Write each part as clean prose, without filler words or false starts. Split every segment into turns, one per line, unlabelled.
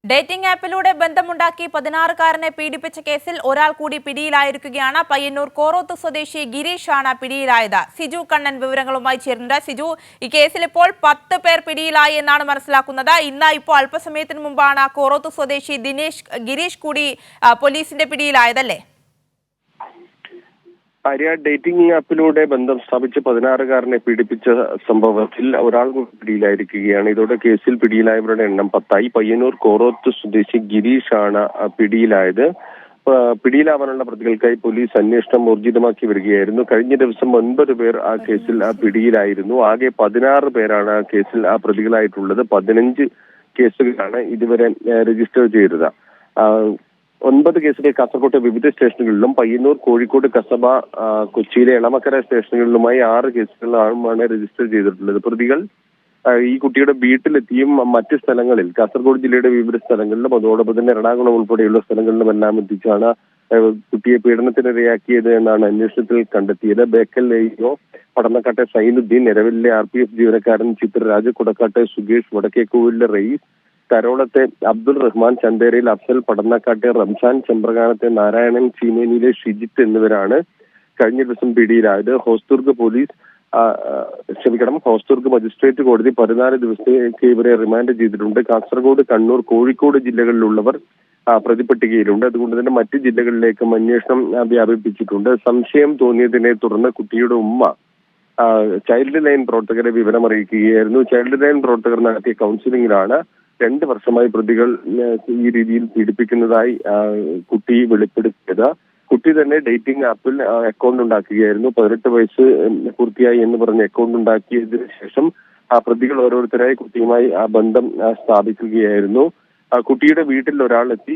Dating ആപ്പിലൂടെ ബന്ധമുണ്ടാക്കി 16-കാരനെ പീഡിപ്പിച്ച കേസിൽ ഒരാൾ കൂടി പിടിയിലായിരിക്കുകയാണ്. പയ്യന്നൂർ കോറോത്ത് സ്വദേശി ഗിരീഷ് ആണ് പിടിയിലായത്. സിജു കണ്ണൻ വിവരങ്ങളുമായി ചേരുന്നുണ്ട്. സിജു, ഈ കേസിൽ ഇപ്പോൾ 10 പേർ പിടിയിലായി എന്നാണ് മനസ്സിലാക്കുന്നത്. ഇന്ന് ഇപ്പോൾ അല്പസമയത്തിന് മുമ്പാണ് കോറോത്ത് സ്വദേശി ഗിരീഷ് കൂടി പോലീസിന്റെ പിടിയിലായതല്ലേ?
ആര്യ, ഡേറ്റിംഗ് ആപ്പിലൂടെ ബന്ധം സ്ഥാപിച്ച് 16-കാരനെ പീഡിപ്പിച്ച സംഭവത്തിൽ ഒരാൾ പിടിയിലായിരിക്കുകയാണ്. ഇതോടെ കേസിൽ പിടിയിലായവരുടെ എണ്ണം 10ആയി. പയ്യന്നൂർ കോറോത്ത് സ്വദേശി ഗിരീഷ് ആണ് പിടിയിലായത്. പിടിയിലാവാനുള്ള പ്രതികൾക്കായി പോലീസ് അന്വേഷണം ഊർജിതമാക്കി വരികയായിരുന്നു. കഴിഞ്ഞ ദിവസം 9 പേർ ആ കേസിൽ പിടിയിലായിരുന്നു. ആകെ 16 പേരാണ് ആ കേസിൽ പ്രതികളായിട്ടുള്ളത്. 15 കേസുകളാണ് ഇതുവരെ രജിസ്റ്റർ ചെയ്തത്. 9 കേസുകൾ കാസർകോട്ടെ വിവിധ സ്റ്റേഷനുകളിലും പയ്യന്നൂർ, കോഴിക്കോട്, കസബ, കൊച്ചിയിലെ എളമക്കര സ്റ്റേഷനുകളിലുമായി 6 കേസുകളാണ് രജിസ്റ്റർ ചെയ്തിട്ടുള്ളത്. പ്രതികൾ ഈ കുട്ടിയുടെ വീട്ടിലെത്തിയും മറ്റ് സ്ഥലങ്ങളിൽ, കാസർഗോഡ് ജില്ലയുടെ വിവിധ സ്ഥലങ്ങളിലും അതോടൊപ്പം തന്നെ എറണാകുളം ഉൾപ്പെടെയുള്ള സ്ഥലങ്ങളിലും എല്ലാം എത്തിച്ചാണ് കുട്ടിയെ പീഡനത്തിനിരയാക്കിയത് എന്നാണ് അന്വേഷണത്തിൽ കണ്ടെത്തിയത്. ബേക്കൽ എ.ഇ.ഒ പടന്നക്കാട്ടെ സൈനുദ്ദീൻ, നിലവിലെ RPF ജീവനക്കാരൻ ചിത്രരാജ്, കുടക്കാട്ടെ സുകേഷ്, വടക്കേക്കോവിലെ റയീസ്, കരോളത്തെ അബ്ദുൾ റഹ്മാൻ, ചന്തേരയിൽ അഫ്സൽ, പടന്നക്കാട്ടെ റംസാൻ, ചെമ്പ്രകാനത്തെ നാരായണൻ, ചീമേനിയിലെ ഷിജിത്ത് എന്നിവരാണ് കഴിഞ്ഞ ദിവസം പിടിയിലായത്. ഹോസ്ദുർഗ് മജിസ്ട്രേറ്റ് കോടതി 14 ദിവസത്തേക്ക് ഇവരെ റിമാൻഡ് ചെയ്തിട്ടുണ്ട്. കാസർഗോഡ്, കണ്ണൂർ, കോഴിക്കോട് ജില്ലകളിലുള്ളവർ പ്രതിപട്ടികയിലുണ്ട്. അതുകൊണ്ട് തന്നെ മറ്റ് ജില്ലകളിലേക്കും അന്വേഷണം വ്യാപിപ്പിച്ചിട്ടുണ്ട്. സംശയം തോന്നിയതിനെ തുടർന്ന് കുട്ടിയുടെ ഉമ്മ ചൈൽഡ് ലൈൻ പ്രവർത്തകരെ വിവരമറിയിക്കുകയായിരുന്നു. ചൈൽഡ് ലൈൻ പ്രവർത്തകർ നടത്തിയ കൗൺസിലിംഗിലാണ് 2 വർഷമായി പ്രതികൾ ഈ രീതിയിൽ പീഡിപ്പിക്കുന്നതായി കുട്ടി വെളിപ്പെടുത്തിയത്. കുട്ടി തന്നെ ഡേറ്റിംഗ് ആപ്പിൽ അക്കൗണ്ട് ഉണ്ടാക്കുകയായിരുന്നു. 18 വയസ്സ് പൂർത്തിയായി എന്ന് പറഞ്ഞ് അക്കൗണ്ട് ഉണ്ടാക്കിയതിനു ശേഷം പ്രതികൾ ഓരോരുത്തരായി കുട്ടിയുമായി ബന്ധം സ്ഥാപിക്കുകയായിരുന്നു. കുട്ടിയുടെ വീട്ടിൽ ഒരാളെത്തി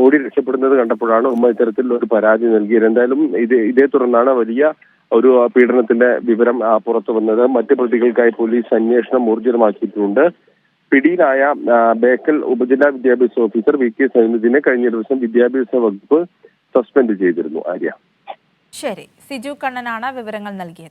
ഓടി രക്ഷപ്പെടുന്നത് കണ്ടപ്പോഴാണ് ഉമ്മ ഇത്തരത്തിലുള്ള ഒരു പരാതി നൽകിയത്. എന്തായാലും ഇതേ തുടർന്നാണ് വലിയ ഒരു പീഡനത്തിന്റെ വിവരം പുറത്തു വന്നത്. മറ്റ് പ്രതികൾക്കായി പോലീസ് അന്വേഷണം ഊർജിതമാക്കിയിട്ടുണ്ട്. പിടിയിലായ ബേക്കൽ ഉപജില്ലാ വിദ്യാഭ്യാസ ഓഫീസർ VK സൈനുദ്ദീനെ കഴിഞ്ഞ ദിവസം വിദ്യാഭ്യാസ വകുപ്പ് സസ്പെൻഡ് ചെയ്തിരുന്നു. ആര്യ,
ശരി, സിജു കണ്ണനാണ് വിവരങ്ങൾ നൽകിയത്.